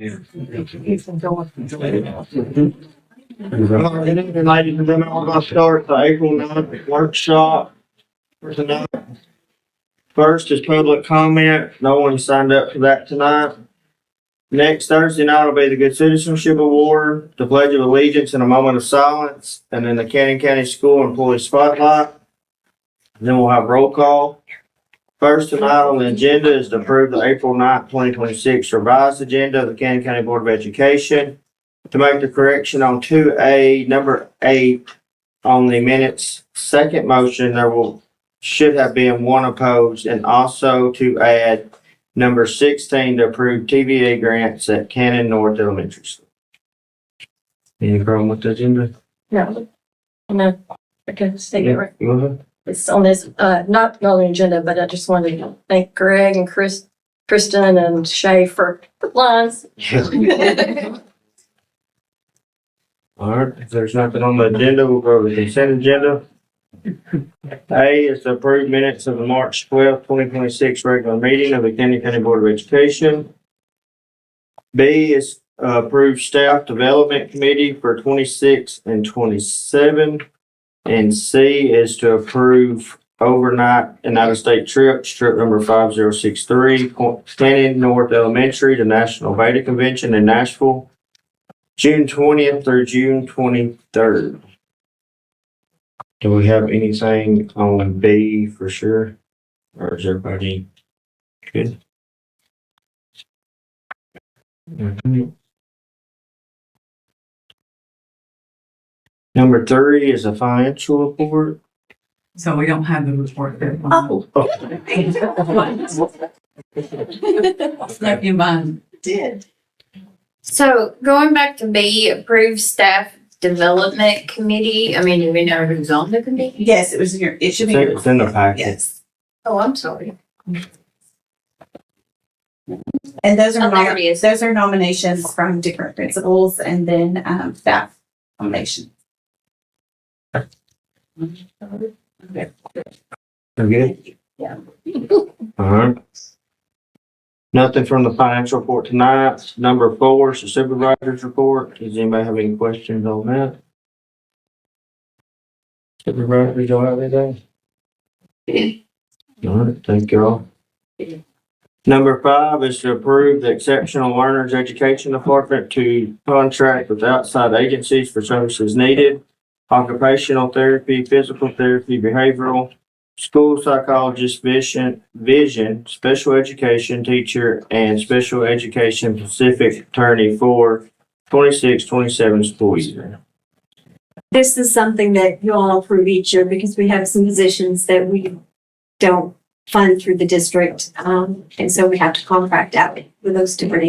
Ladies and gentlemen, we're going to start the April 9th workshop for tonight. First is public comment. No one signed up for that tonight. Next Thursday night will be the Good Citizenship Award, the Pledge of Allegiance and a moment of silence, and then the Cannon County School Employee Spotlight. Then we'll have roll call. First tonight on the agenda is to approve the April 9th, 2026 revised agenda of the Cannon County Board of Education. To make the correction on 2A, number 8 on the minutes, second motion, should have been one opposed, and also to add number 16 to approve TVA grants at Cannon North Elementary School. Any problem with the agenda? No. No. I can say it right. Go ahead. It's on this, not on the agenda, but I just wanted to thank Greg and Kristen and Shay for the lines. All right, if there's nothing on the agenda, we'll go to the consent agenda. A is to approve minutes of the March 12th, 2026 regular meeting of the Canyon County Board of Education. B is approve staff development committee for 26 and 27. And C is to approve overnight and out-of-state trips, trip number 5063, Canyon North Elementary to National Beta Convention in Nashville, June 20th through June 23rd. Do we have anything on B for sure? Or is everybody good? Mhm. Number 3 is a financial report. So we don't have the report there. Oh. Like you mine. Did. So going back to B, approved staff development committee. I mean, do we know who's on the committee? Yes, it was in your, it should be. in your- It's in the packet. Yes. Oh, I'm sorry. And those Oh, are, there it is. those are nominations from different principals and then, staff nominations. We're good? Yeah. Alright. Nothing from the financial report tonight. Number 4 is the supervisor's report. Does anybody have any questions on that? Supervisors, y'all have anything? Alright, thank you all. Number 5 is to approve the Exceptional Learners Education Department to contract with outside agencies for services needed. Occupational therapy, physical therapy, behavioral, school psychologist, vision, special education teacher, and special education Pacific attorney for 26-27 school year. This is something that you all approve each year because we have some positions that we don't fund through the district. And so we have to contract out with those different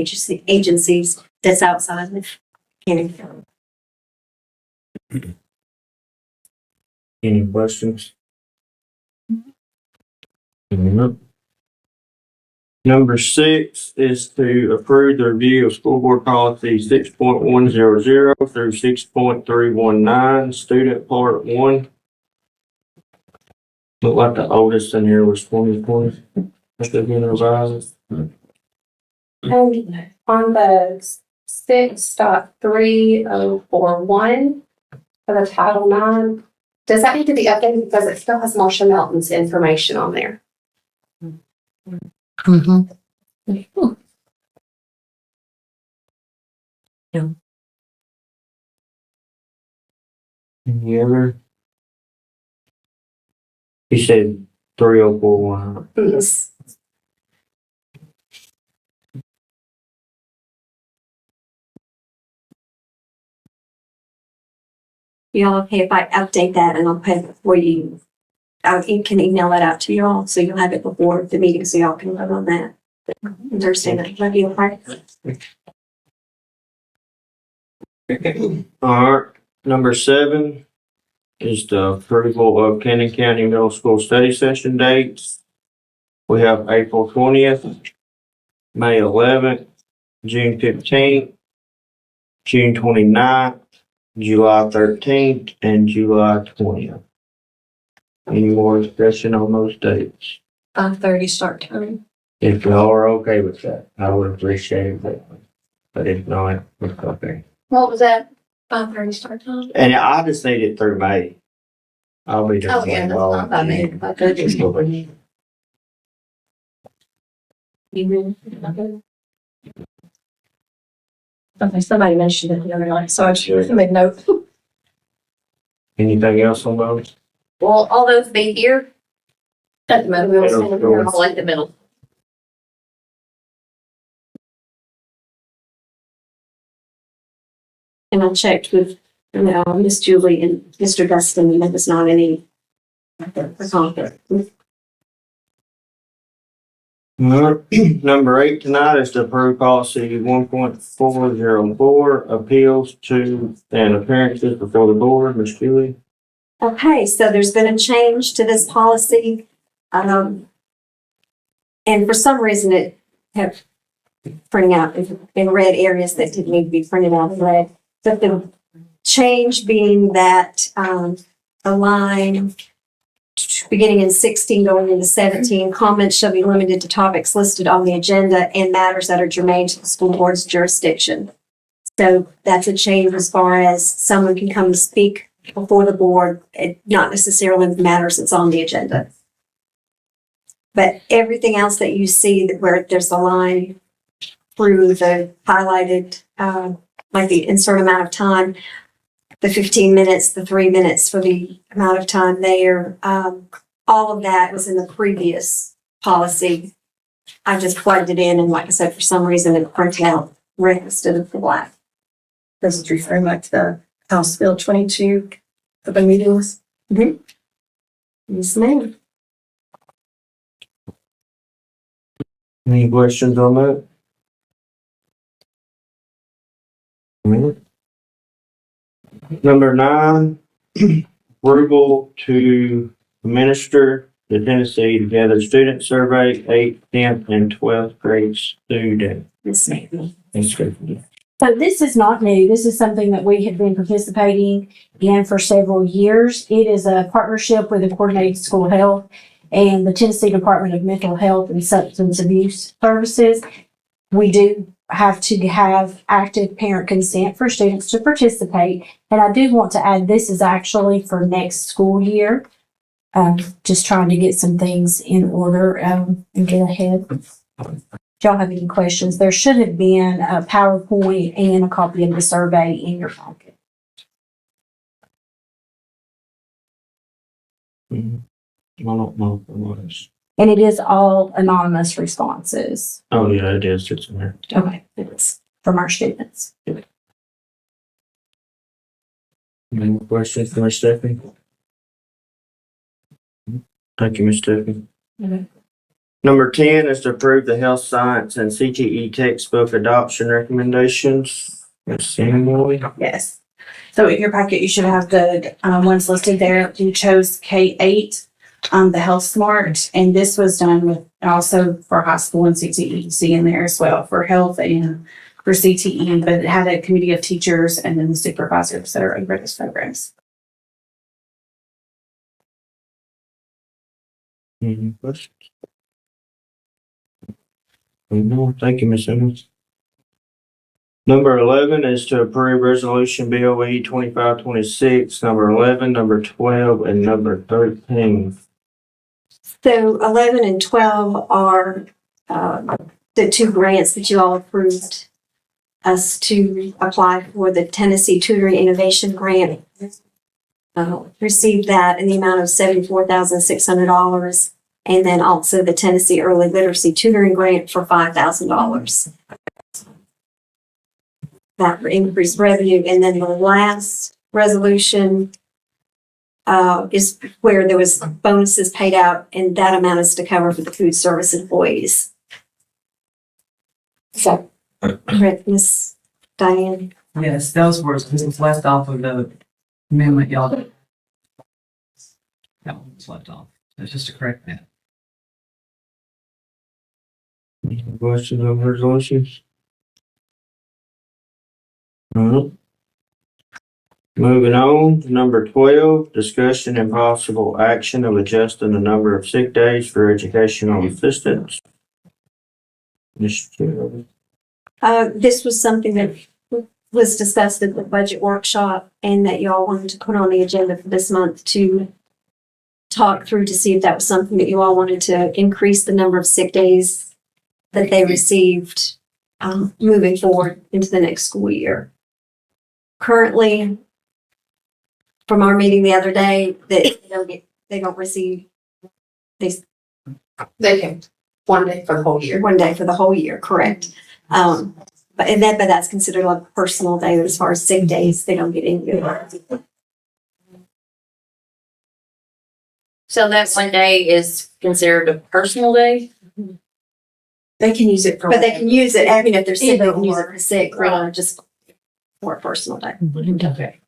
agencies that's outside of Canyon County. Any questions? No. Number 6 is to approve the review of school board policy 6.100 through 6.319, student part 1. Looked like the oldest in here was 2020. That's been revised. On the 6.3041 for the Title IX, does that need to be updated because it still has Marsha Melton's information on there? Any other? He said 3041. Yes. Y'all okay if I update that and I'll put it for you? You can email that out to y'all, so you'll have it before the meeting, so y'all can vote on that. Thursday night, love you, part. Alright, number 7 is the approval of Cannon County Middle School study session dates. We have April 20th, May 11th, June 15th, June 29th, July 13th, and July 20th. Any more discussion on those dates? 5:30 start time. If y'all are okay with that, I would appreciate that. but if not, it's okay. What was that? 5:30 start time. And I just need it through May. I'll be Oh, doing yeah, it that's all. not by me. I could just go with you. Okay, somebody mentioned it the other night, so I just made note. Anything else on those? Will all those be here? At the moment, we'll send it Or here. all at the middle? And I checked with, Miss Julie and Mr. Dustin, and there was not any conflict. Number 8 tonight is to approve policy 1.404, appeals to and appearances before the board. Ms. Julie? Okay, so there's been a change to this policy. And for some reason it kept printing out in red areas that didn't need to be printed out in red. But the change being that, the line beginning in 16 going into 17, comments shall be limited to topics listed on the agenda and matters that are germane to the school board's jurisdiction. So that's a change as far as someone can come and speak before the board, not necessarily the matters that's on the agenda. But everything else that you see that where there's a line through the highlighted, like the insert amount of time, the 15 minutes, the 3 minutes for the amount of time there, all of that was in the previous policy. I just plugged it in and like I said, for some reason it printed out red instead of black. This is referring back to the House Bill 22 of the meetings. Yes, ma'am. Any questions on that? Number 9, approval to administer the Tennessee Together Student Survey, 8th, 10th, and 12th grade student. Yes, ma'am. Thanks, Chris. So this is not new. This is something that we have been participating in for several years. It is a partnership with the Coordinated School Health and the Tennessee Department of Mental Health and Substance Abuse Services. We do have to have active parent consent for students to participate. And I do want to add, this is actually for next school year. Just trying to get some things in order and get ahead. If y'all have any questions, there should have been a PowerPoint and a copy of the survey in your pocket. I don't know if it was. And it is all anonymous responses. Oh, yeah, it is. It's in there. Okay. It's from our students. Any more questions for Ms. Stephanie? Thank you, Ms. Stephanie. Okay. Number 10 is to approve the health science and CTE textbook adoption recommendations. Ms. CCBOE? Yes. So in your packet, you should have the ones listed there. You chose K8, the Health Smart, and this was done with also for high school and CTE. You see in there as well for health and for CTE, but it had a committee of teachers and then the supervisors that are over those programs. Any questions? No, thank you, Ms. Simmons. Number 11 is to approve resolution BOE 2526, number 11, number 12, and number 13. So 11 and 12 are the 2 grants that you all approved us to apply for. The Tennessee Tutoring Innovation Grant. Received that in the amount of $74,600. And then also the Tennessee Early Literacy Tutoring Grant for $5,000. That for increased revenue. And then the last resolution is where there was bonuses paid out, and that amount is to cover for the food service employees. So, correct, Ms. Diane? Yes, those were left off of the amendment y'all. That one was left off. That's just to correct that. Any questions on resolutions? No. Moving on to number 12, discussion and possible action of adjusting the number of sick days for educational assistants. Ms. Chair. This was something that was discussed at the budget workshop and that y'all wanted to put on the agenda for this month to talk through to see if that was something that you all wanted to increase the number of sick days that they received moving forward into the next school year. Currently, from our meeting the other day, they don't receive these They can, one day for the whole year. one day for the whole year, correct? But that's considered like a personal day as far as sick days. They don't get any. So that one day is considered a personal day? They can use it for. But they can use it, I mean, if they're sick, they Either can use it or. for sick or Right. just for a personal day. Okay.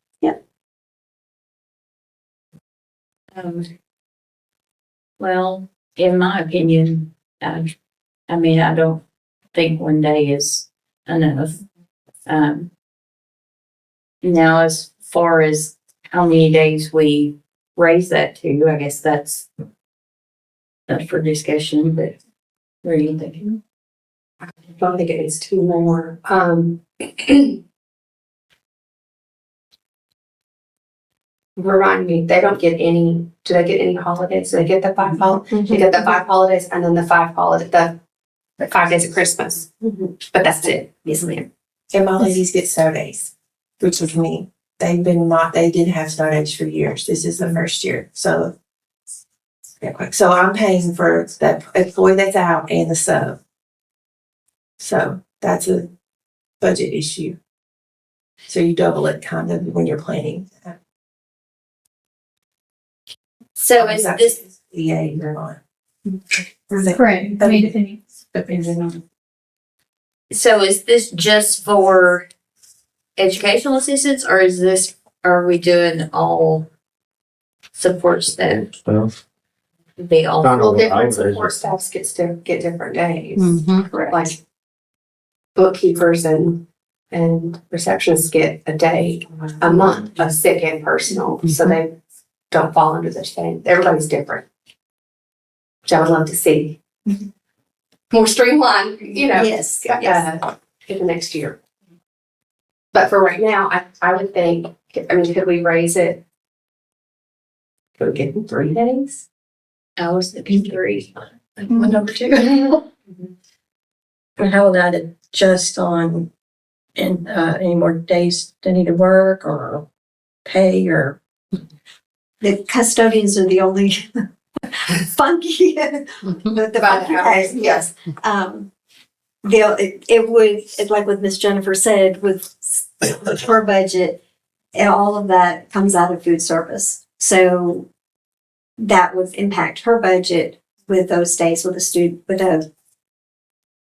Well, in my opinion, I mean, I don't think one day is enough. Now, as far as how many days we raise that to, I guess that's for discussion, but what are you thinking? I don't think it needs two more. Remind me, they don't get any, do they get any holidays? Do they get the five holidays? They get the 5 holidays and then the 5 days of Christmas. But that's it. Yes, ma'am. And my ladies get snow days, which is me. They didn't have snow days for years. This is the first year. So I'm paying for the employee that's out and the sub. So that's a budget issue. So you double it kind of when you're planning. So is this, EA or not. Correct. I mean, Depending on. so is this just for educational assistance, or are we doing all support staff? Stuff. Be all, Kind of Well, what I different was- support staffs get different days. Correct. Like bookkeepers and receptionists get a day, a month of sick and personal, so they don't fall under this thing. Everybody's different. Which I would love to see. More streamlined, Yes, yes. in the next year. But for right now, I would think, I mean, could we raise it? Could we get 3 days? I was thinking 3. One number 2. And how will that adjust on any more days they need to work or pay or? The custodians are the only funky, the funky guys, yes. It would, it's like what Miss Jennifer said, with her budget, and all of that comes out of food service. So that would impact her budget with those days with a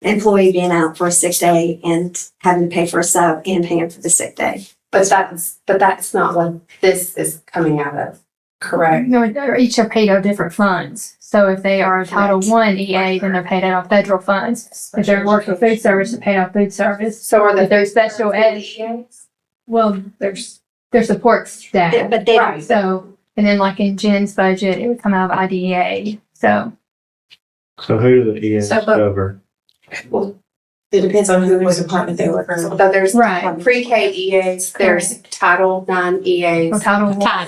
employee being out for a sick day and having to pay for a sub and paying for the sick day. But that's not what this is coming out of, correct? No, each are paid out of different funds. So if they are a Title I EA, then they're paid out of federal funds. If they're working food service, they're paid out of food service. So are If they're special ed, EAs? well, there's support staff. But they, Right. So, and then like in Jen's budget, it would come out of IDEA. So So who do the EAs So, but- cover? It depends on what department they work for. So there's Right. pre-K EAs, there's Title IX EAs. or Title I,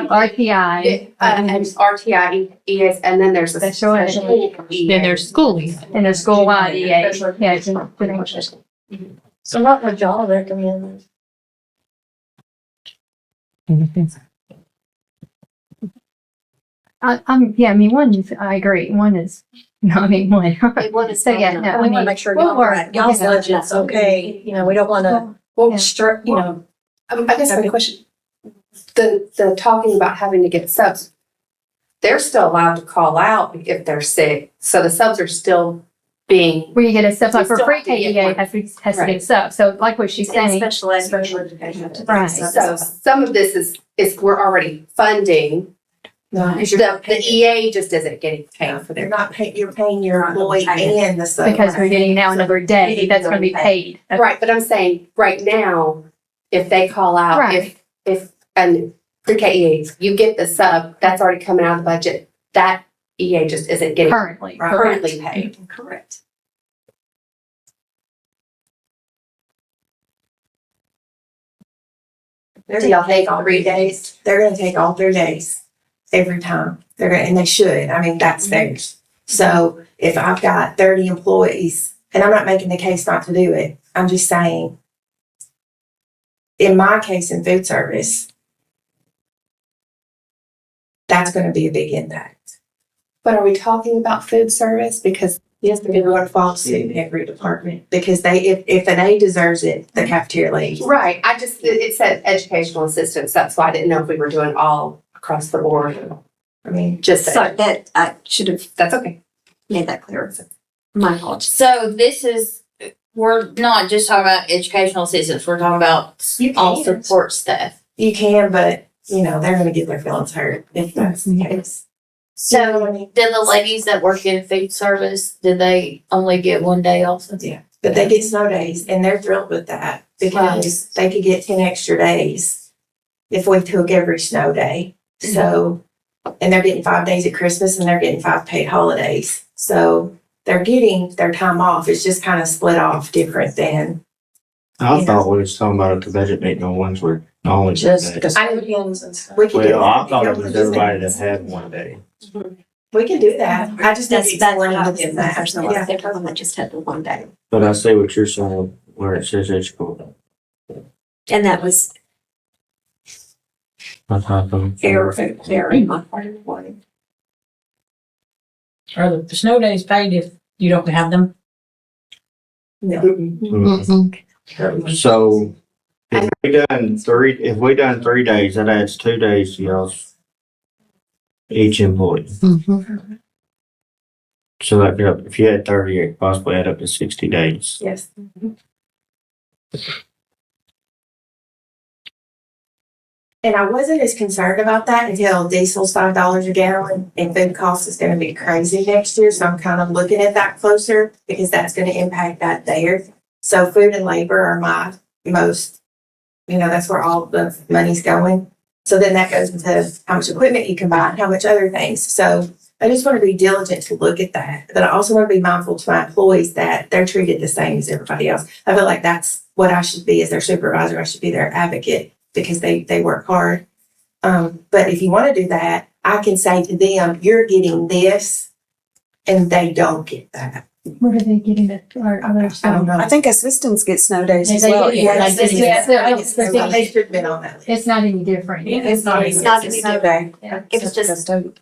RTI, And RTI EAs, and then there's a Special ed. special EA. Then there's schooling. and there's school-wide EA. Yeah, it's So what would y'all recommend? I mean, one is, I agree, one is, no, I mean, one. they want to So, say, yeah, no. no, We want to make sure y'all's budget's okay, we don't want to, Yeah. I guess my question, the talking about having to get subs, they're still allowed to call out if they're sick, so the subs are still being. Where you get a sub, like for You still have to pre-K get EA, one. has to Right. get a sub. So like what she's And saying, special education. Right. So some of this is we're already funding, No, the EA just isn't getting paid for they're their. not paying, you're paying your employee and the sub. because we're getting now another day, that's gonna be paid. Right, but I'm saying, right now, if they call out, Right. if, and pre-K EAs, you get the sub, that's already coming out of the budget, that EA just isn't getting Currently. currently paid. Correct. They're Do y'all gonna take take all 3 days? They're gonna take all 3 days every time. They're gonna, and they should. I mean, that's theirs. So if I've got 30 employees, and I'm not making the case not to do it, I'm just saying, in my case in food service, that's gonna be a big impact. But are we talking about food service? Because Yes, because we're gonna follow suit in every department, because if an A deserves it, the cafeteria leaves. right, it said educational assistants. That's why I didn't know if we were doing all across the board. I mean, Just So so, that, I should have that's okay. made that clear. My apologies. So this is, we're not just talking about educational assistants, we're talking about You all can. support staff. You can, but, they're gonna get their feelings hurt if that's the case. So did the ladies that work in food service, did they only get 1 day also? Yeah, but they get snow days and they're thrilled with that because they could get 10 extra days if we took every snow day. So, and they're getting 5 days at Christmas and they're getting 5 paid holidays. So they're getting their time off. It's just kind of split off different than, I thought we was talking about at the budget meeting on Wednesday, only Just day. custodians and stuff. we can do Well, I that. thought it was everybody that had 1 day. We can do that. I just need to That's explain what I to was them saying. that. There's no Yeah. other problem. I just had the 1 day. But I see what you're saying, where it says educational. And that was I thought them. error in my part of the wording. Are the snow days paid if you don't have them? So if we done 3 days, that adds 2 days to y'all's each employee. So that could, if you had 30, it could possibly add up to 60 days. Yes. And I wasn't as concerned about that until diesel's $5 a gallon and food costs is gonna be crazy next year. So I'm kind of looking at that closer because that's gonna impact that there. So food and labor are my most, that's where all the money's going. So then that goes into how much equipment you can buy and how much other things. So I just want to be diligent to look at that. But I also want to be mindful to my employees that they're treated the same as everybody else. I feel like that's what I should be as their supervisor. I should be their advocate because they work hard. But if you want to do that, I can say to them, you're getting this and they don't get that. Where do they get it? Or others? I don't know. I think assistants get snow days as They well. do, Yeah, like, it's- it's- They should have been on that list. It's not any different. It's not It's not It's any snow different. day. It was just, Custodian.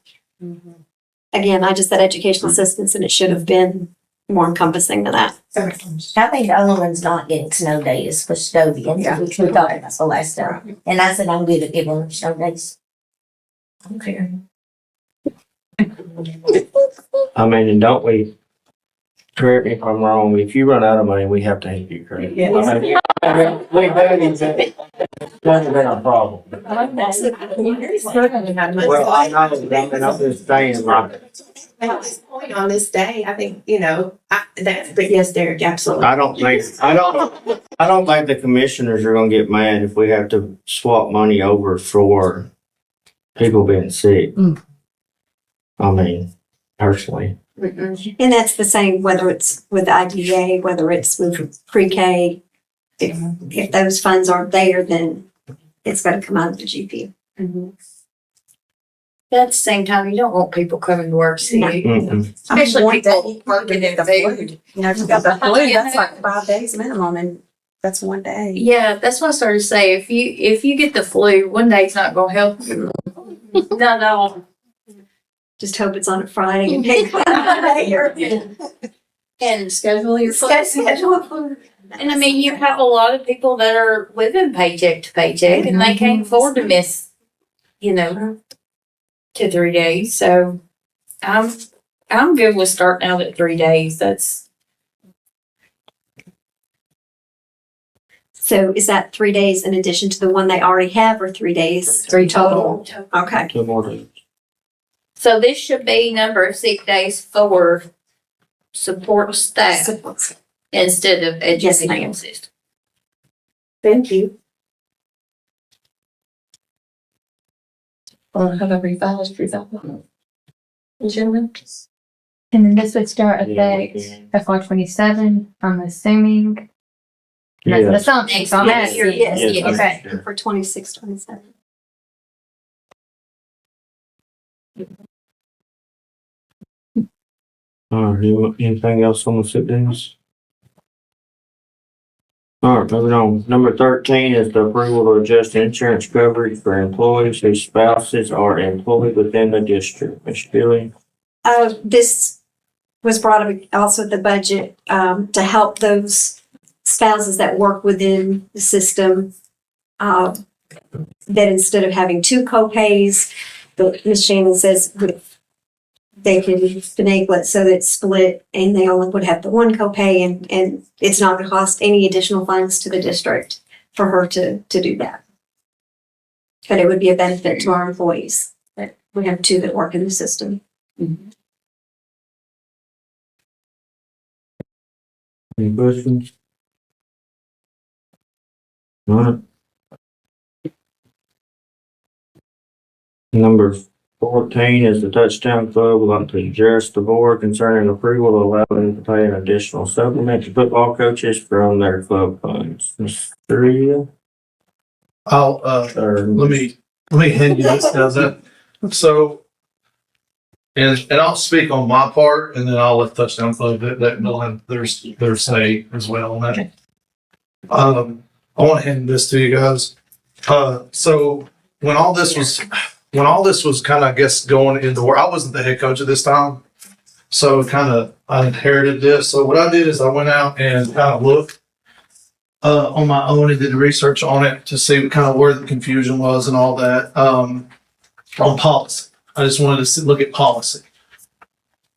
again, I just said educational assistance and it should have been more encompassing than that. Okay. I think the only one's not getting snow days for custodians, which we talked about the last time. And I said I'm good at giving them snow days. I don't care. I mean, and don't we, correct me if I'm wrong, if you run out of money, we have to help you, correct? Yeah. I mean, we've had it, that's been a problem. Well, I know, I'm just saying, like, At this point on this day, I think, but yes, Derek, absolutely. I don't think the commissioners are gonna get mad if we have to swap money over for people being sick. I mean, personally. And that's the same whether it's with IDA, whether it's with pre-K. If those funds aren't there, then it's gonna come out of the GP. But at the same time, you don't want people coming to work sick. Mm-mm. Especially people working in the food. You know, if you got the flu, that's like 5 days minimum, and that's 1 day. Yeah, that's what I started to say. If you get the flu, 1 day's not gonna help you. No. Just hope it's on a Friday and And schedule your schedule. And I mean, you have a lot of people that are living paycheck to paycheck and they can't afford to miss, 2 to 3 days. So I'm good with starting out at 3 days. That's So is that 3 days in addition to the one they already have or 3 days? 3 total. Okay. 2 more days. So this should be number of sick days for support staff instead of Yes, education ma'am. system. Thank you. Have a revised for that one. Gentlemen? And then this would start Yeah, we effect can. FY 27, I'm assuming. That's an Yes. assumption, so I'm Yes, asking. yes, Yes. Okay. For 26, 27. All right, anything else on the sit downs? All right, moving on. Number 13 is the approval to adjust insurance coverage for employees whose spouses are employed within the district. Ms. Billy? This was brought up also at the budget, to help those spouses that work within the system. That instead of having two co-pays, Ms. Shannon says they can finagle it so that it's split and they only would have the one copay and it's not gonna cost any additional funds to the district for her to do that. But it would be a benefit to our employees that we have two that work in the system. Any questions? All right. Number 14 is the Touchdown Club would like to address the board concerning approval to allow them to pay an additional supplement to football coaches from their club funds. Ms. Three? I'll, let me hand you this, how's that? So, and I'll speak on my part and then I'll let Touchdown Club, that they'll have their say as well on that. I want to hand this to you guys. So when all this was kind of, I guess, going into work, I wasn't the head coach at this time. So I inherited this. So what I did is I went out and kind of looked on my own and did research on it to see kind of where the confusion was and all that on policy. I just wanted to look at policy.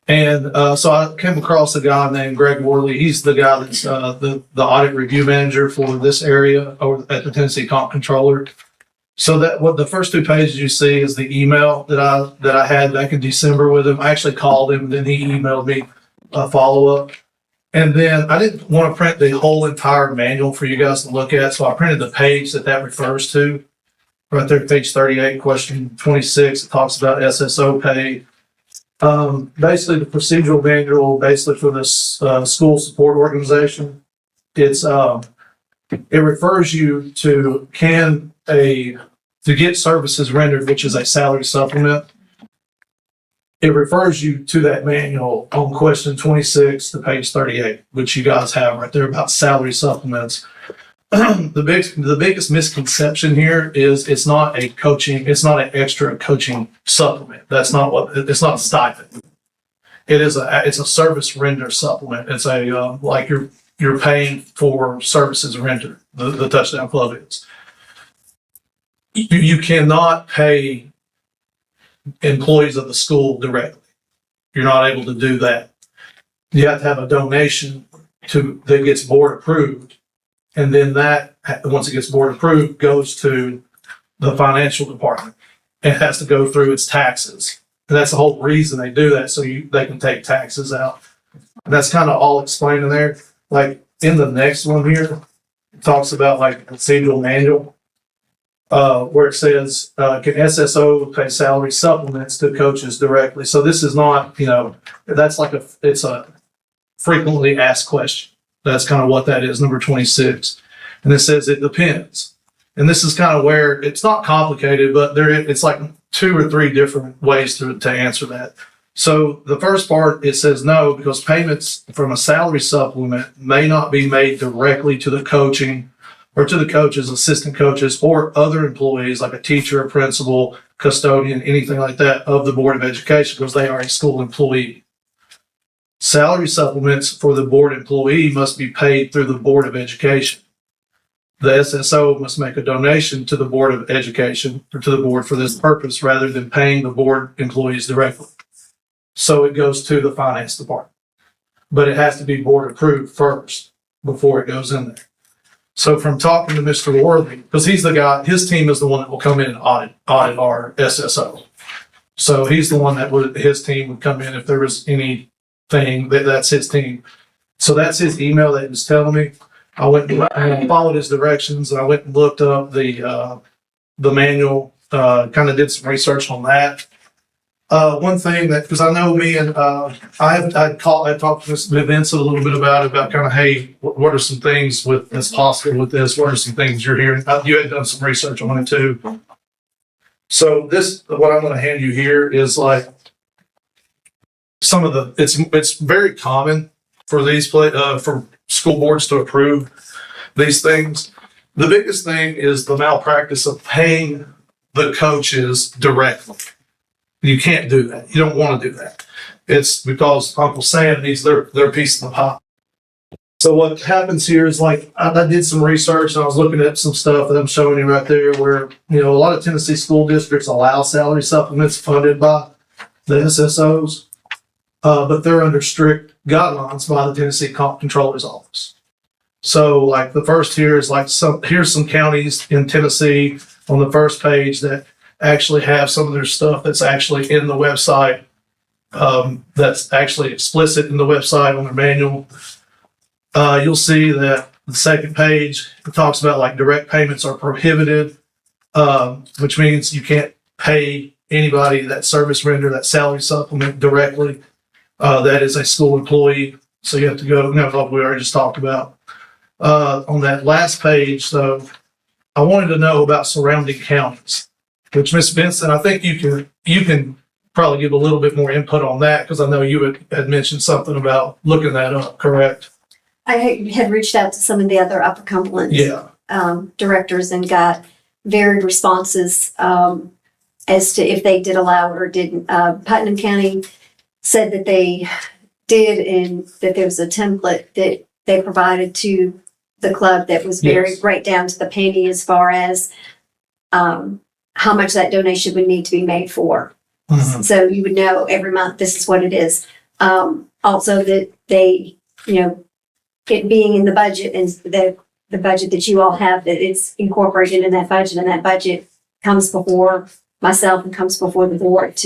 And so I came across a guy named Greg Worley. He's the guy that's the audit review manager for this area over at the Tennessee Comp Controller. So that what the first two pages you see is the email that I had back in December with him. I actually called him and then he emailed me a follow-up. And then I didn't want to print the whole entire manual for you guys to look at, so I printed the page that refers to. Right there, page 38, question 26, it talks about SSO pay. Basically, the procedural manual, basically for this school support organization, it refers you to to get services rendered, which is a salary supplement. It refers you to that manual on question 26 to page 38, which you guys have right there about salary supplements. The biggest misconception here is it's not an extra coaching supplement. It's not a stipend. It's a service render supplement. It's like you're paying for services rendered. The Touchdown Club is. You cannot pay employees of the school directly. You're not able to do that. You have to have a donation that gets board approved. And then that, once it gets board approved, goes to the financial department. It has to go through its taxes. And that's the whole reason they do that, so they can take taxes out. And that's kind of all explained in there. Like in the next one here, it talks about like the procedural manual, where it says, can SSO pay salary supplements to coaches directly? So this is not, that's like it's a frequently asked question. That's kind of what that is, number 26. And it says it depends. And this is kind of where it's not complicated, but it's like 2 or 3 different ways to answer that. So the first part, it says no, because payments from a salary supplement may not be made directly to the coaching or to the coaches, assistant coaches, or other employees like a teacher, a principal, custodian, anything like that of the Board of Education, because they are a school employee. Salary supplements for the board employee must be paid through the Board of Education. The SSO must make a donation to the Board of Education or to the board for this purpose rather than paying the board employees directly. So it goes to the finance department, but it has to be board approved first before it goes in there. So from talking to Mr. Worthy, because he's the guy, his team is the one that will come in and audit our SSO. So he's the one his team would come in if there was anything that's his team. So that's his email that he was telling me. I went and followed his directions and I went and looked up the manual, kind of did some research on that. One thing that, because I know me and, I talked to Mr. Vincent a little bit about kind of, hey, what are some things that's possible with this? What are some things you're hearing? You had done some research on it too. So what I'm going to hand you here is like some of it's very common for for school boards to approve these things. The biggest thing is the malpractice of paying the coaches directly. You can't do that. You don't want to do that. It's because Uncle Sam needs their piece of the pie. So what happens here is like, I did some research and I was looking at some stuff that I'm showing you right there where, a lot of Tennessee school districts allow salary supplements funded by the SSOs, but they're under strict guidelines by the Tennessee Comptroller's Office. So like the first here is like here's some counties in Tennessee on the first page that actually have some of their stuff that's actually in the website, that's actually explicit in the website on their manual. You'll see that the second page, it talks about like direct payments are prohibited, which means you can't pay anybody that service render, that salary supplement directly. That is a school employee. So you have to go, like we already just talked about. On that last page, though, I wanted to know about surrounding counties, which Ms. Vincent, I think you can probably give a little bit more input on that because I know you had mentioned something about looking that up, correct? I had reached out to some of the other Upper Cumberland directors and got varied responses as to if they did allow it or didn't. Putnam County said that they did and that there was a template that they provided to the club that was very right down to the penny as far as how much that donation would need to be made for. Mm-hmm. So you would know every month this is what it is. Also that they, it being in the budget and the budget that you all have, that it's incorporated in that budget, and that budget comes before myself and comes before the board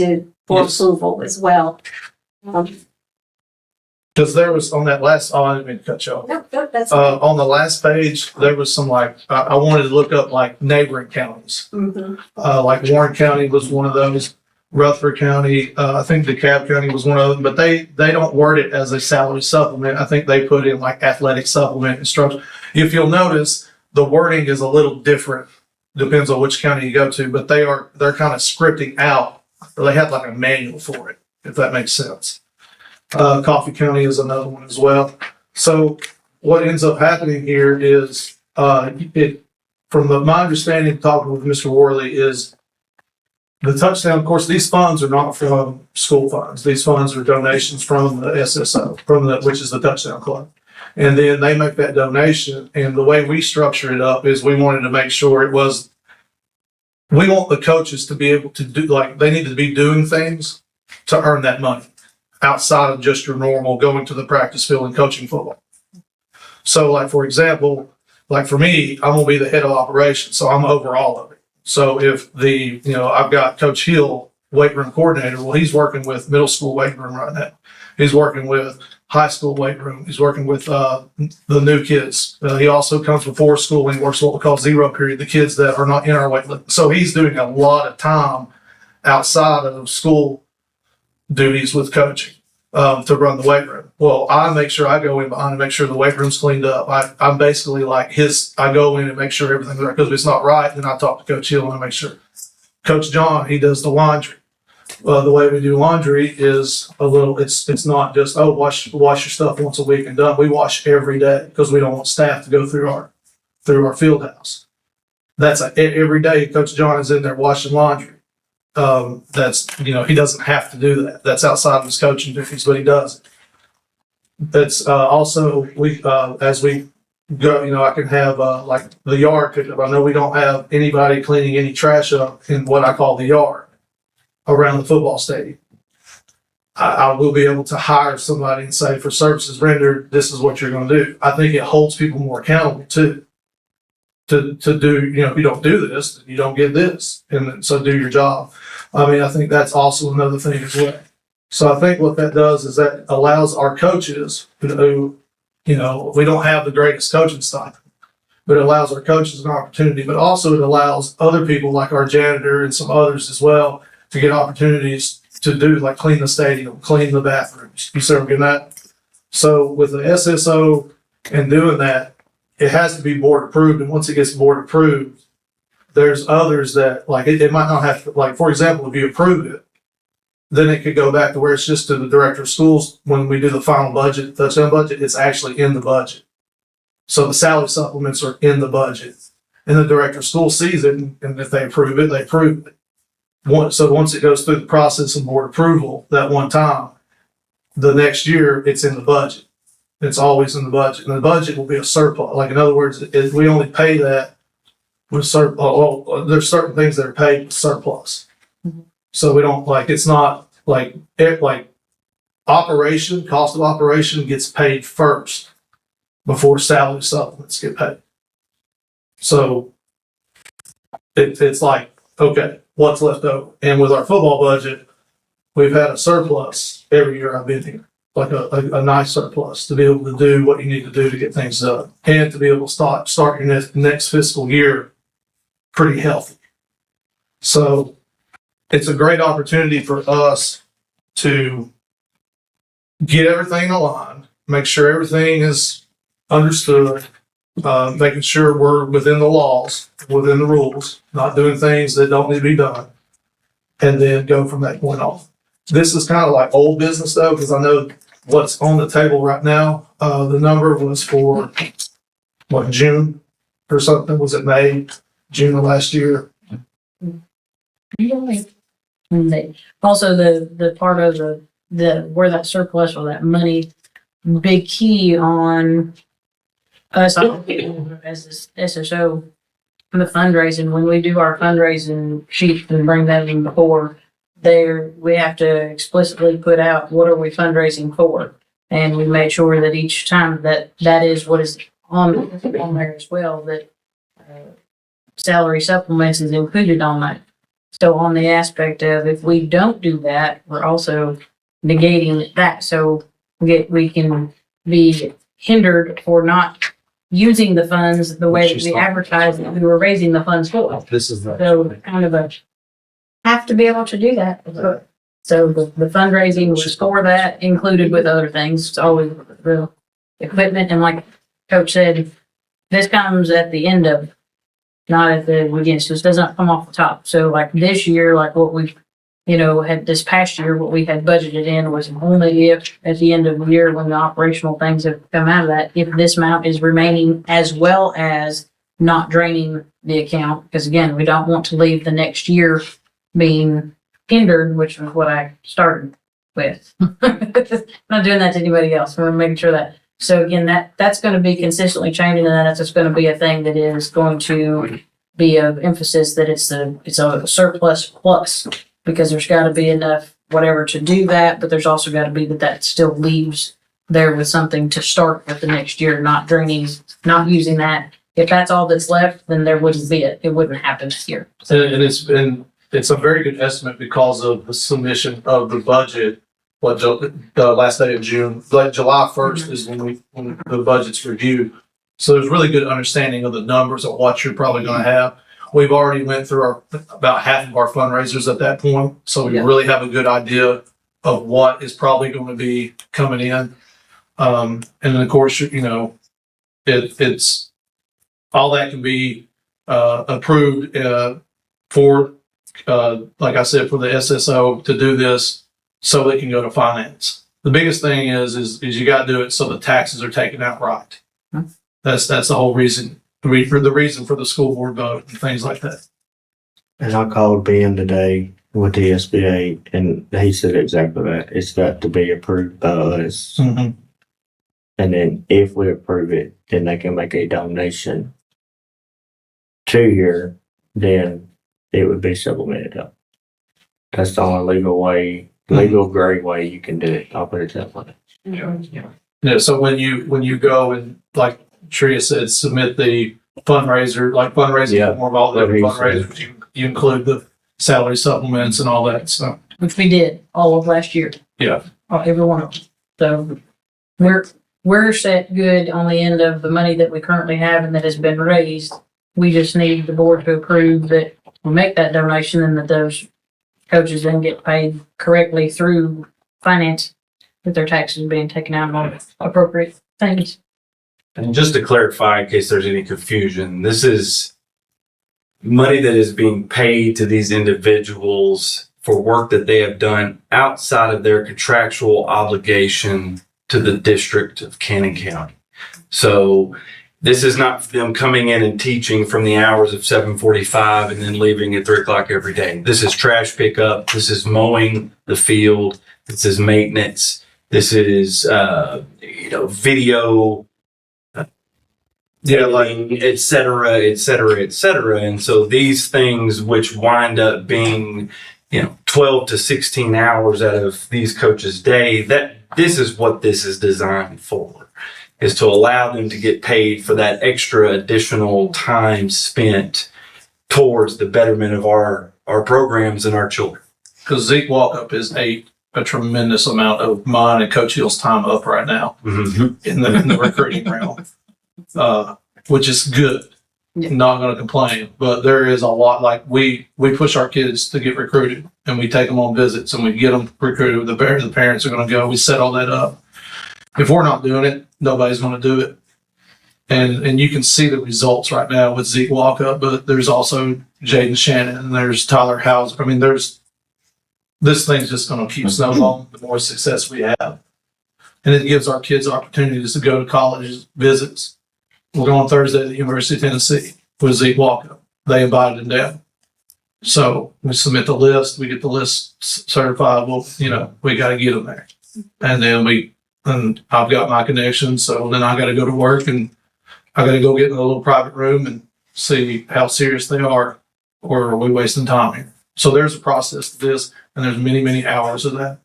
for approval as well. Because there was on that last, I didn't mean to cut you off. No, that's on the last page, there was some I wanted to look up like neighboring counties. Mm-hmm. Like Warren County was one of those. Rutherford County, I think DeKalb County was one of them, but they don't word it as a salary supplement. I think they put in like athletic supplement instruction. If you'll notice, the wording is a little different. Depends on which county you go to, but they're kind of scripting out, or they have like a manual for it, if that makes sense. Coffee County is another one as well. So what ends up happening here is, from my understanding, talking with Mr. Worley, is the touchdown. Of course, these funds are not from school funds. These funds are donations from the SSO, which is the Touchdown Club. And then they make that donation. And the way we structure it up is we wanted to make sure we want the coaches to be able to do, like, they need to be doing things to earn that money outside of just your normal going to the practice field and coaching football. So like, for example, like for me, I'm going to be the head of operations. So I'm over all of it. So if I've got Coach Hill, weight room coordinator, well, he's working with middle school weight room right now. He's working with high school weight room. He's working with the new kids. He also comes before school and he works what we call zero period, the kids that are not in our weight limit. So he's doing a lot of time outside of school duties with coaching to run the weight room. Well, I make sure I go in behind and make sure the weight room's cleaned up. I'm basically like I go in and make sure everything's right, because if it's not right, then I talk to Coach Hill and I make sure. Coach John, he does the laundry. The way we do laundry is it's not just, wash your stuff once a week and done. We wash every day because we don't want staff to go through our field house. That's every day Coach John is in there washing laundry. He doesn't have to do that. That's outside of his coaching duties, but he does it. That's also, as we go, I can have like the yard pickup. I know we don't have anybody cleaning any trash up in what I call the yard around the football stadium. I will be able to hire somebody and say, for services rendered, this is what you're going to do. I think it holds people more accountable too. To do, if you don't do this, you don't get this. And so do your job. I think that's also another thing as well. So I think what that does is that allows our coaches who, we don't have the greatest coaching style, but it allows our coaches an opportunity, but also it allows other people like our janitor and some others as well to get opportunities to do, like clean the stadium, clean the bathrooms. You see what I'm getting at? So with the SSO and doing that, it has to be board approved, and once it gets board approved, there's others that, like, it might not have to, like, for example, if you approve it, then it could go back to where it's just to the director of schools. When we do the final budget, touchdown budget, it's actually in the budget. So the salary supplements are in the budget, and the director of school sees it, and if they approve it, they approve it. So once it goes through the process of board approval that one time, the next year it's in the budget. It's always in the budget, and the budget will be a surplus. Like, in other words, we only pay that with there's certain things that are paid with surplus. So we don't, like, it's not like cost of operation gets paid first before salary supplements get paid. So it's like, okay, what's left over? And with our football budget, we've had a surplus every year I've been here, like a nice surplus to be able to do what you need to do to get things done, and to be able to start your next fiscal year pretty healthy. So it's a great opportunity for us to get everything aligned, make sure everything is understood, making sure we're within the laws, within the rules, not doing things that don't need to be done, and then go from that point on. This is kind of like old business though, because I know what's on the table right now. The number was for June or something? Was it May, June of last year? Also, the part of the where that surplus or that money, big key on us as this SSO, the fundraising, when we do our fundraising sheet and bring that in before, there, we have to explicitly put out what are we fundraising for. And we made sure that each time that is what is on there as well, that salary supplements is included on that. So on the aspect of, if we don't do that, we're also negating that. So we can be hindered for not using the funds the way that we advertised that we were raising the funds for. This is So kind of have to be able to do that. So the fundraising was for that, included with other things. It's always the equipment, and like Coach said, this comes at the end of, not at the beginning. So it doesn't come off the top. So like this year, like what we, had this past year, what we had budgeted in was only if at the end of the year, when the operational things have come out of that, if this amount is remaining, as well as not draining the account. Because again, we don't want to leave the next year being hindered, which was what I started with. Not doing that to anybody else. We're making sure that. So again, that's going to be consistently changing, and that's just going to be a thing that is going to be of emphasis that it's a surplus plus, because there's got to be enough whatever to do that, but there's also got to be that still leaves there with something to start with the next year, not draining, not using that. If that's all that's left, then there wouldn't be it. It wouldn't happen this year. And it's a very good estimate because of the submission of the budget. The last day of June, like July 1st is when the budget's reviewed. So there's really good understanding of the numbers of what you're probably going to have. We've already went through about half of our fundraisers at that point. So we really have a good idea of what is probably going to be coming in. And then of course, it's all that can be approved for, like I said, for the SSO to do this so they can go to finance. The biggest thing is you got to do it so the taxes are taken out right. That's the whole reason. The reason for the school board vote and things like that. And I called Ben today with the SBA, and he said exactly that. It's got to be approved by us. Mm-hmm. And then if we approve it, then they can make a donation to here, then it would be supplemented up. That's the only legal gray way you can do it. I'll put it that way. Yeah. So when you go and, like Tria said, submit the fundraiser, like fundraising form, all the different fundraisers, you include the salary supplements and all that stuff. Which we did all of last year. Yeah. Every one of them. So we're set good on the end of the money that we currently have and that has been raised. We just need the board to approve that we make that donation and that those coaches then get paid correctly through finance, with their taxes being taken out of all appropriate things. And just to clarify, in case there's any confusion, this is money that is being paid to these individuals for work that they have done outside of their contractual obligation to the District of Cannon County. So this is not them coming in and teaching from the hours of 7:45 and then leaving at 3 o'clock every day. This is trash pickup. This is mowing the field. This is maintenance. This is, video, editing, et cetera, et cetera, et cetera. And so these things, which wind up being, 12 to 16 hours out of these coaches' day, this is what this is designed for, is to allow them to get paid for that extra additional time spent towards the betterment of our programs and our children. Because Zeke Walkup is a tremendous amount of mine and Coach Hill's time up right now in the recruiting realm, which is good. Not going to complain, but there is a lot. Like we push our kids to get recruited, and we take them on visits, and we get them recruited. The parents are going to go. We set all that up. If we're not doing it, nobody's going to do it. And you can see the results right now with Zeke Walkup, but there's also Jaden Shannon, and there's Tyler Hauser. I mean, this thing's just going to keep snowballing the more success we have. And it gives our kids opportunities to go to college visits. We're going Thursday to the University of Tennessee with Zeke Walkup. They invited him down. So we submit the list, we get the list certified. Well, we got to get them there. And then I've got my connections. So then I got to go to work and I got to go get in a little private room and see how serious they are, or are we wasting time here? So there's a process to this, and there's many, many hours of that.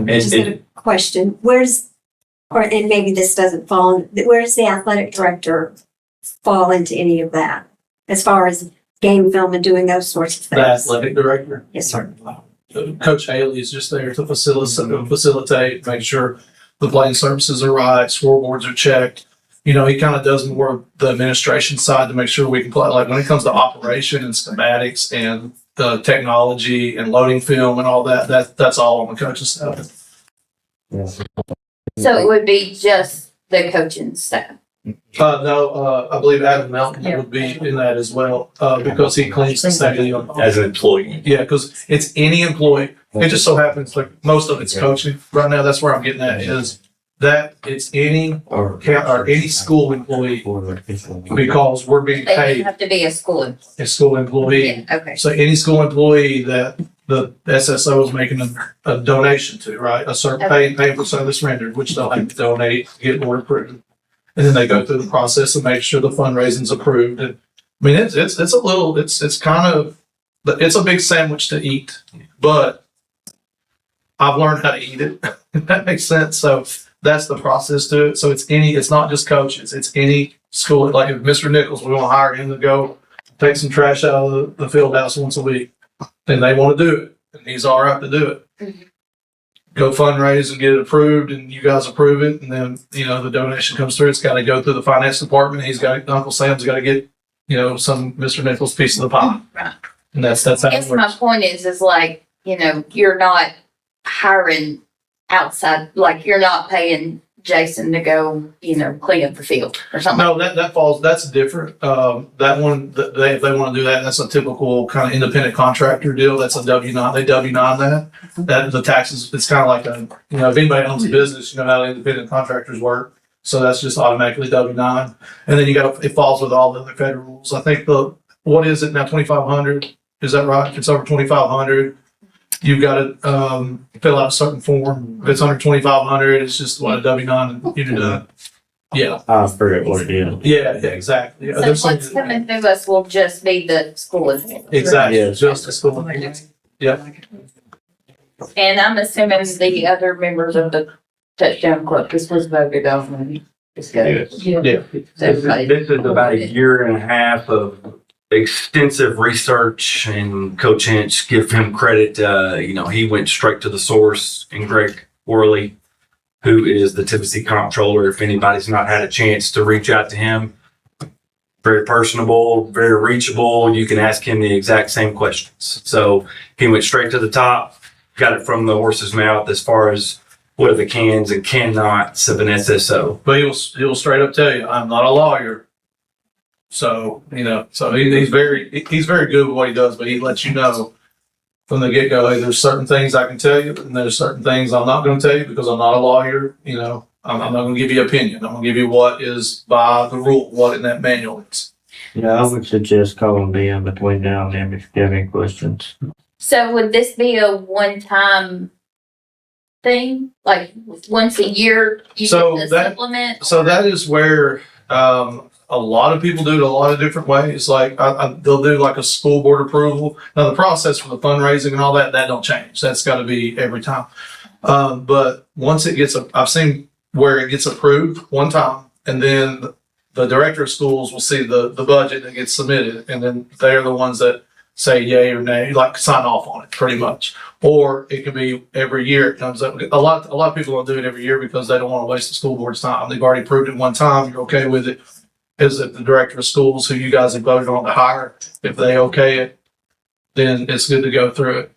Just a question, and maybe this doesn't fall, where does the athletic director fall into any of that? As far as game film and doing those sorts of The things? athletic director. Yes, sir. Coach Haley is just there to facilitate, make sure the playing surfaces are right, scoreboards are checked. He kind of does more of the administration side to make sure we can play. Like when it comes to operation and schematics and the technology and loading film and all that's all on the coaching staff. So it would be just the coaching staff. No, I believe Adam Melton would be in that as well, because he cleans the stadium. As an employee. Yeah, because it's any employee. It just so happens like most of it's coaching. Right now, that's where I'm getting at is that it's any or any school employee, because we're being They don't paid have to be a school. a school employee. Yeah, okay. So any school employee that the SSO is making a donation to, right? A certain paying for service rendered, which they'll have to donate, get more approved. And then they go through the process and make sure the fundraising's approved. And I mean, it's a big sandwich to eat, but I've learned how to eat it. If that makes sense. So that's the process to it. So it's not just coaches, it's any school. Like if Mr. Nichols, we want to hire him to go take some trash out of the field house once a week, then they want to do it. And he's all right to do it. Mm-hmm. Go fundraise and get it approved, and you guys approve it, and then the donation comes through. It's got to go through the finance department. Uncle Sam's got to get some Mr. Nichols piece of the pie, Right. and that's I how it guess my works. point is like, you're not hiring outside, like you're not paying Jason to go, clean up the field or something. No, that's different. That one, if they want to do that, that's a typical kind of independent contractor deal. That's a W-9. They W-9 that. That the taxes, it's kind of like if anybody owns a business, you know how independent contractors work. So that's just automatically W-9. And then it falls with all the other federal rules. I think what is it now, 2,500? Is that right? If it's over 2,500, you've got to fill out a certain form. If it's under 2,500, it's just a W-9 and you're done. Yeah. I forget what it is. Yeah, exactly. Yeah, So there's what's some- coming through us will just be the school. Exactly. Yeah. Just a school. Yeah. And I'm assuming the other members of the touchdown club, this was voted on when this goes. Yeah. This is about a year and a half of extensive research, and Coach Hinch, give him credit. He went straight to the source, and Greg Worley, who is the Tennessee comptroller. If anybody's not had a chance to reach out to him, very personable, very reachable. You can ask him the exact same questions. So he went straight to the top, got it from the horse's mouth as far as what are the cans and cannots of an SSO. But he'll straight up tell you, I'm not a lawyer. So, he's very good with what he does, but he lets you know from the get go, hey, there's certain things I can tell you, and there's certain things I'm not going to tell you because I'm not a lawyer. I'm not going to give you an opinion. I'm going to give you what is by the rule, what in that manual is. Yeah, I would suggest calling them between now and then if you have any questions. So would this be a one-time thing? Like once a year you So get the that- supplement? So that is where a lot of people do it a lot of different ways. Like they'll do like a school board approval. Now the process for the fundraising and all that don't change. That's got to be every time. But once it gets, I've seen where it gets approved one time, and then the director of schools will see the budget that gets submitted, and then they're the ones that say yay or nay, like sign off on it pretty much. Or it could be every year it comes up. A lot of people don't do it every year because they don't want to waste the school board's time. They've already approved it one time. You're okay with it. Is it the director of schools who you guys have voted on to hire? If they okay it, then it's good to go through it.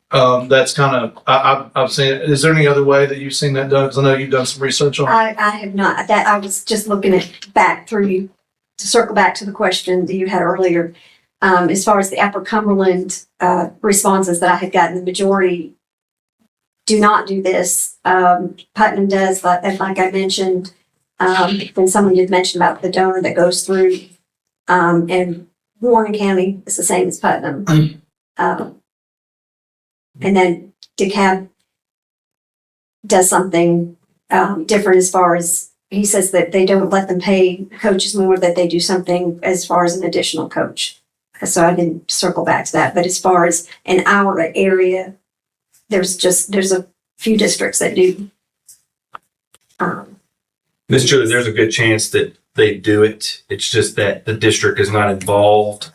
That's kind of, I've seen it. Is there any other way that you've seen that done? Because I know you've done some research on it. I have not, that, I was just looking at back through you, to circle back to the question that you had earlier. As far as the Upper Cumberland, responses that I had gotten, the majority do not do this. Putnam does, like I mentioned, then someone did mention about the donor that goes through, and Warren County is the same as Putnam. And then DeKalb does something different as far as, he says that they don't let them pay coaches more, that they do something as far as an additional coach. So I didn't circle back to that. But as far as in our area, there's a few districts that do. Ms. Julie, there's a good chance that they do it. It's just that the district is not involved.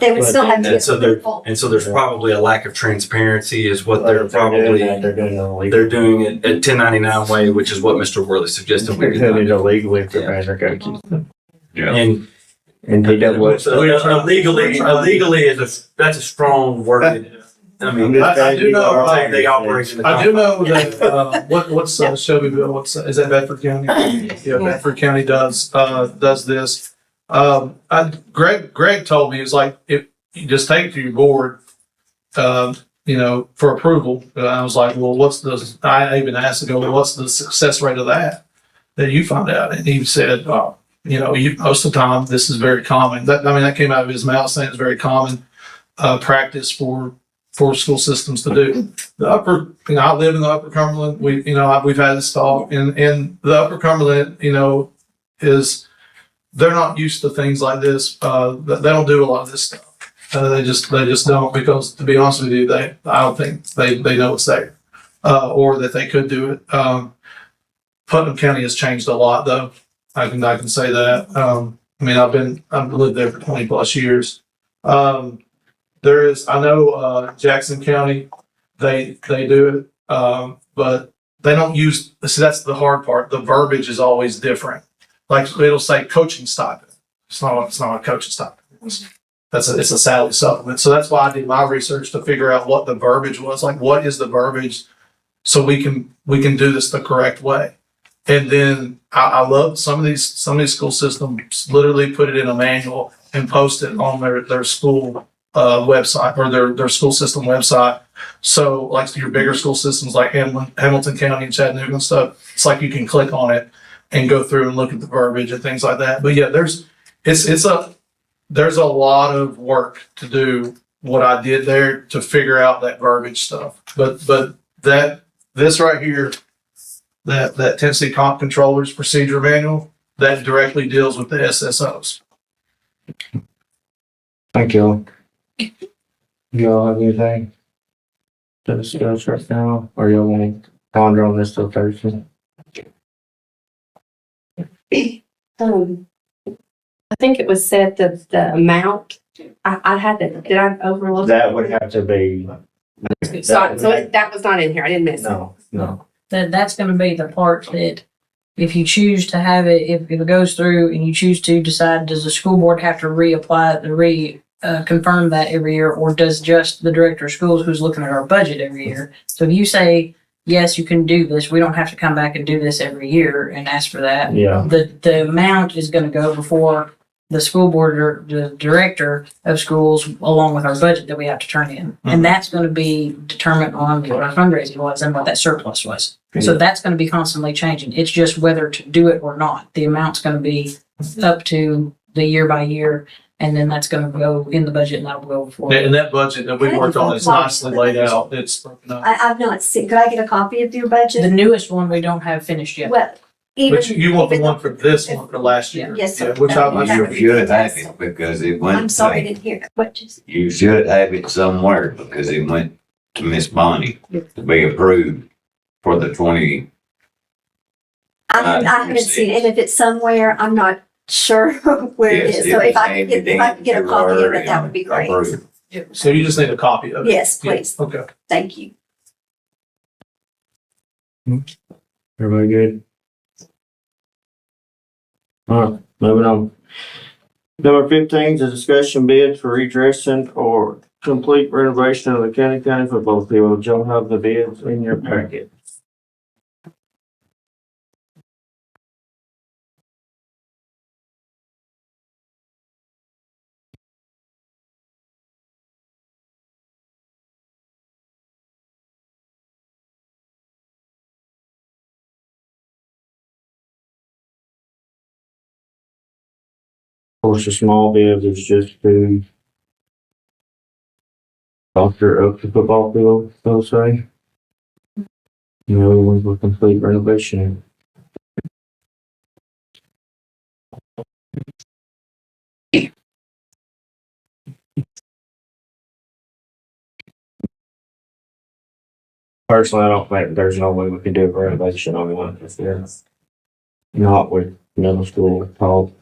They would still have to And get so approval. there's probably a lack of transparency is what they're They're doing probably, that, they're doing it illegally. they're doing it at 1099 way, which is what Mr. Worley suggested. They're We doing it do. illegally for banner coaches. And PWS. illegally that's a strong word. I mean, I do know, they operate in the. I do know that, what's Shelbyville, is that Bedford County? Yeah, Bedford County does this. Greg told me, it's like, if you just take it to your board, for approval. I was like, well, I even asked to go, well, what's the success rate of that you find out? And he said, most of the time, this is very common. That came out of his mouth saying it's very common, practice for school systems to do. I live in the Upper Cumberland. We've had this talk, and the Upper Cumberland, they're not used to things like this. They don't do a lot of this stuff. They just don't, because to be honest with you, I don't think they know it's there, or that they could do it. Putnam County has changed a lot, though. I can say that. I've lived there for 20 plus years. I know Jackson County, they do it, but they don't use. See, that's the hard part. The verbiage is always different. Like it'll say coaching stipend. It's not a coaching stipend. It's a salary supplement. So that's why I did my research to figure out what the verbiage was. Like, what is the verbiage, so we can do this the correct way. And then I love some of these school systems literally put it in a manual and post it on their school website, or their school system website. So like your bigger school systems like Hamilton County and Chattanooga and stuff, it's like you can click on it and go through and look at the verbiage and things like that. But yeah, there's a lot of work to do what I did there to figure out that verbiage stuff. But this right here, that Tennessee Comp Controllers Procedure Manual, that directly deals with the SSOs. Thank you. Y'all have anything to discuss right now, or y'all want to ponder on this till Thursday? I think it was said that the amount, I had to, did I overlook? That would have to be. So that was not in here. I didn't miss it. No. That's gonna be the part that if you choose to have it, if it goes through and you choose to decide, does the school board have to reapply, confirm that every year, or does just the director of schools who's looking at our budget every year? So if you say, yes, you can do this, we don't have to come back and do this every year and ask for that. Yeah. The amount is gonna go before the school board or the director of schools, along with our budget that we have to turn in. And that's gonna be determined on what our fundraising was and what that surplus was. So that's gonna be constantly changing. It's just whether to do it or not. The amount's gonna be up to the year by year, and then that's gonna go in the budget and that'll go before. And that budget that we worked on is nicely laid out. It's broken up. I've not seen, could I get a copy of your budget? The newest one we don't have finished yet. Well, even. But you want the one for this one for last year? Yes, sir. Yeah, which I'm You sure. You should have it because it went. I'm sorry, I didn't hear that. What just? You should have it somewhere because it went to Miss Bonnie to be approved for the 20. I haven't seen it. And if it's somewhere, I'm not sure where it Yes, is. So it if I could get a copy of it, that would be great. Approved. So you just need a copy of it? Yes, please. Yeah, okay. Thank you. Everybody good? Alright, moving on. Number 15 is a discussion bid for redressing or complete renovation of the county football field. You'll have the bids in your packet. Of course, the small bid is just to alter up the football field, they'll say. The other ones were complete renovation. Personally, I don't think there's no way we can do a renovation on one this year. Not with middle school taught.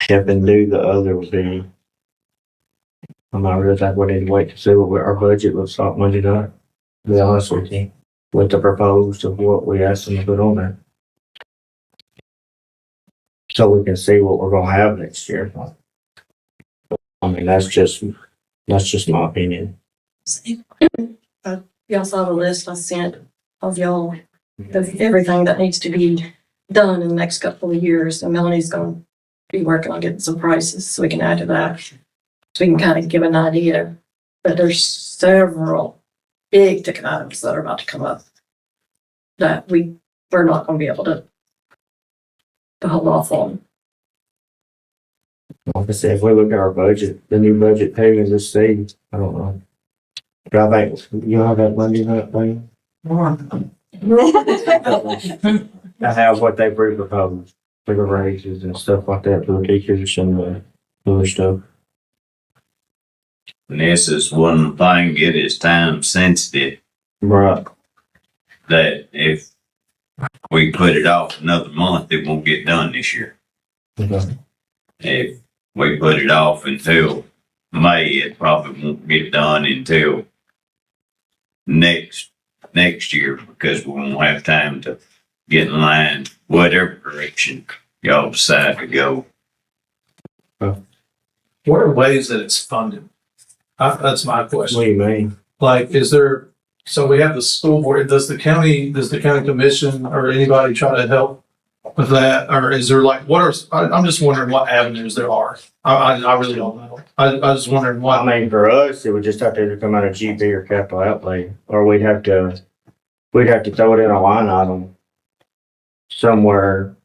If and do the other would be. I really think we need to wait to see what our budget looks like Monday night. To be honest with you, with the proposed of what we asked them to put on there. So we can see what we're gonna have next year. I mean, that's just my opinion. Y'all saw the list I sent of y'all, of everything that needs to be done in the next couple of years. So Melanie's gonna be working on getting some prices so we can add to that. So we can kind of give an idea. But there's several big ticket items that are about to come up that we're not gonna be able to hold off on. Like I said, if we look at our budget, the new budget table, and just see, I don't know. But I think you have that Monday night thing. I have what they proposed for the raises and stuff like that for the teachers and the other stuff. And this is one thing, it is time sensitive Right. that if we put it off another month, it won't get done this year. Okay. If we put it off until May, it probably won't get done until next year because we won't have time to get in line, whatever direction y'all decide to go. What are ways that it's funded? That's my question. What do you mean? Like, is there, so we have the school board, does the county commission or anybody try to help with that? Or is there like, I'm just wondering what avenues there are. I really don't know. I was wondering I what. mean, for us, it would just have to either come out of GP or capital outlay, or we'd have to throw it in a line item somewhere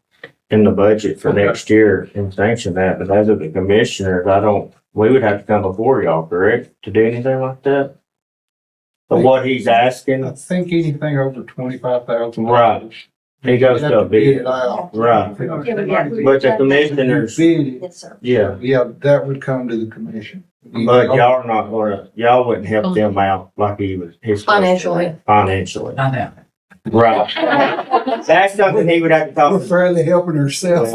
in the budget for next year and sanction that. But as of the commissioners, we would have to come before y'all, correct, to do anything like that? But what he's asking, I think anything over 25,000. right, he goes to a bid, right. Yeah, but But the commissioners, Yes, sir. yeah, Yeah, that would come to the commission. but y'all wouldn't help them out like he was, his. Financially. Financially, I know. right. That's something he would have to talk. We're fairly helping ourselves.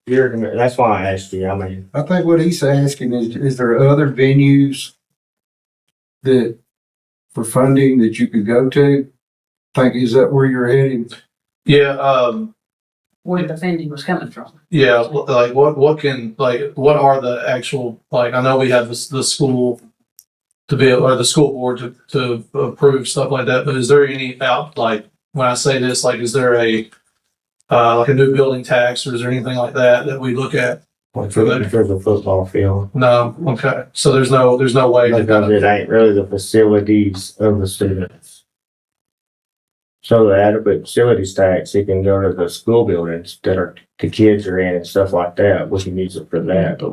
That's why I asked you, I mean. I think what he's asking is there other venues that for funding that you could go to? think, is that where you're heading? Yeah, Where the funding was coming from. yeah, like what can, like, what are the actual, like, I know we have the school to be, or the school board to approve stuff like that, but is there any out, like, when I say this, like, is there like a new building tax, or is there anything like that we look at? For the football field. No, okay, so there's no way to Because it ain't really the facilities of the students. So the adequate facilities tax, it can go to the school buildings that are, the kids are in and stuff like that. We can use it for that, but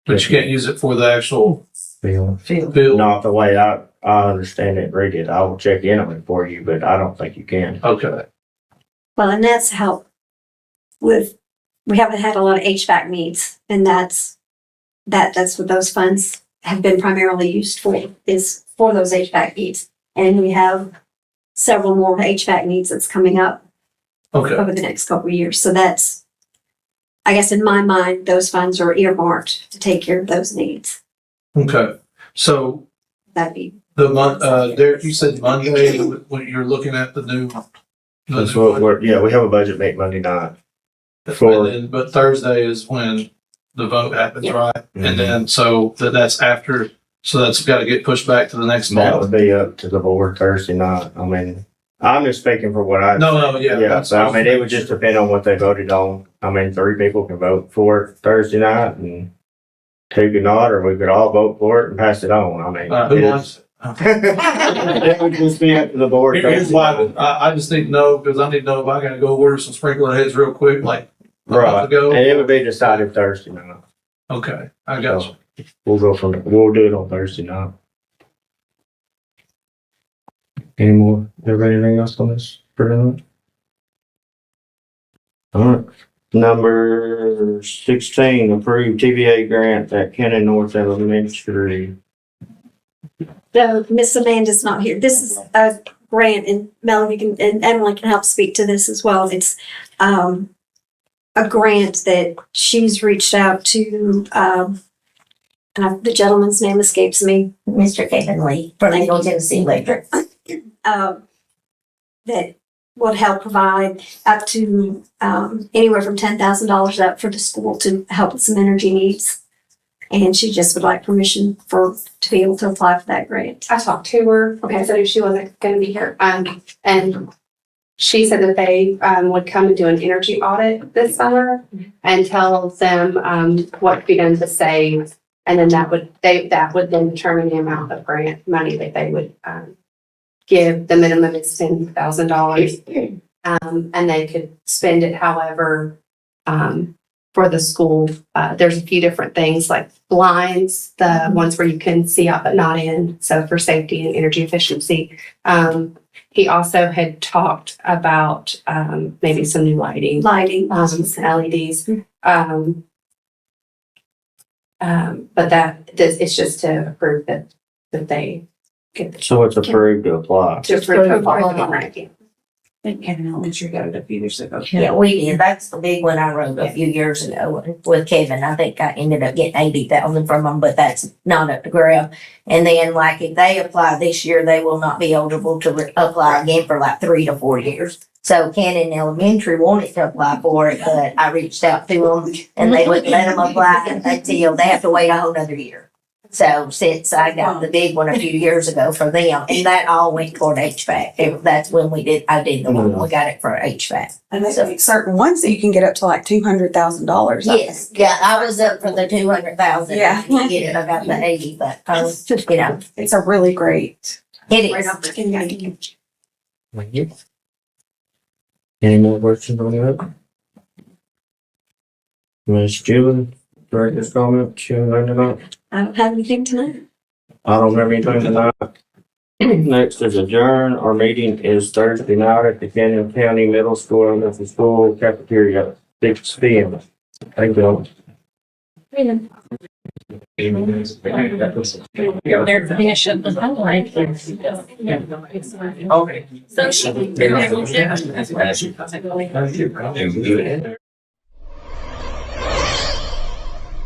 but you can't use it for the actual field. field. Not the way I understand it, read it. I will check in on it for you, but I don't think you can. Okay. Well, and that's helped with, we haven't had a lot of HVAC needs, and that's what those funds have been primarily used for, is for those HVAC needs. And we have several more HVAC needs that's coming up Okay. over the next couple of years. So that's, I guess in my mind, those funds are earmarked to take care of those needs. Okay. So That'd be, the month, Derek, you said Monday when you're looking at the new. That's what we have a budget meeting Monday night. But Thursday is when the vote happens, right? And then, so that's after, so that's got to get pushed back to the next That would month. be up to the board Thursday night. I mean, I'm just speaking for what I. No, yeah. Yeah, so I mean, it would just depend on what they voted on. I mean, 3 people can vote for it Thursday night and 2 could not, or we could all vote for it and pass it on. I mean. Who it wants is- it? It would just be up to the board. Here's why, I just need to know, because I need to know if I gotta go order some sprinkler heads real quick, like a month Right, ago. and it would be decided Thursday night. Okay, I got you. We'll do it on Thursday night. Any more? Anything else on this for tonight? Alright, number 16, approved TVA grant at Kenny North Elementary. so Miss Amanda's not here. This is a grant, and Melanie can, and Emily can help speak to this as well. It's, a grant that she's reached out to, the gentleman's name escapes me. Mr. Kevin Lee from Middle Tennessee Electric. That would help provide up to, anywhere from $10,000 up for the school to help with some energy needs. And she just would like permission to be able to apply for that grant. I talked to her, I said she wasn't gonna be here, and she said that they, would come and do an energy audit this summer and tell them, what could be done to save. And then that would then determine the amount of grant money that they would, give. The minimum is $10,000. And they could spend it however, for the school. There's a few different things like blinds, the ones where you can see out but not in, so for safety and energy efficiency. He also had talked about maybe some new lighting, some LEDs. But it's just to approve that they get. So it's approved to apply. To approve to apply for the grant. And Kevin Elementary got it a few years ago. Yeah, we did. That's the big one I wrote a few years ago with Kevin. I think I ended up getting 80,000 from them, but that's not up to grab. And then like if they apply this year, they will not be eligible to apply again for like 3 to 4 years. So Cannon Elementary wanted to apply for it, but I reached out to them and they wouldn't let them apply until they have to wait a whole nother year. So since I got the big one a few years ago for them, and that all went toward HVAC. That's when I did the one, we got it for HVAC. And there's like certain ones that you can get up to like $200,000. Yes, yeah, I was up for the 200,000. Yeah. I didn't get it, I got the 80, but It's a really great. It Right is. opportunity. Thank you. Any more questions on that? Ms. Julie, director's comment, she has anything tonight? I don't have anything tonight. I don't have anything tonight. Next is adjourn. Our meeting is Thursday night at the Canyon County Middle School, Elementary School cafeteria, 6 p.m. Thank you. their commission. Okay. So she.